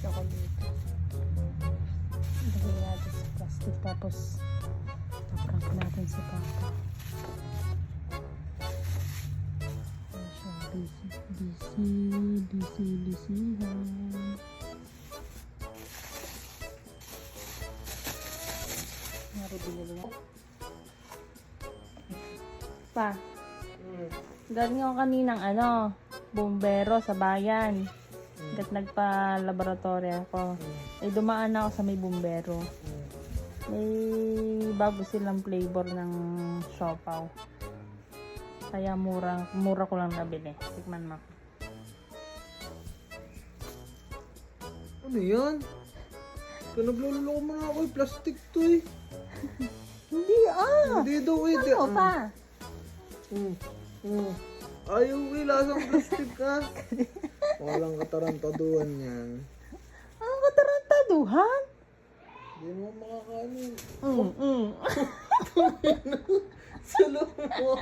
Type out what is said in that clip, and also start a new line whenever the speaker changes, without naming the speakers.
chocolate. Lagay natin sa plastic tapos taprank natin si Papa. Ayan siya, busy-han. Naribili niya. Pa, galing ako kaninang bumbero sa bayan. Hanggat nagpa-laboratory ako. Eh, dumaan ako sa may bumbero. May bago silang flavor ng siopaw. Kaya mura ko lang nabili. Tikman mo.
Ano yan? Pinagluloko mo na ako eh. Plastic to eh.
Hindi
Hindi daw eh.
Ano pa?
Ayaw eh. Lasang plastic ka. Walang katarantaduhan yan.
Ang katarantaduhan?
Hindi mo makakaano.
Mm.
Salo mo.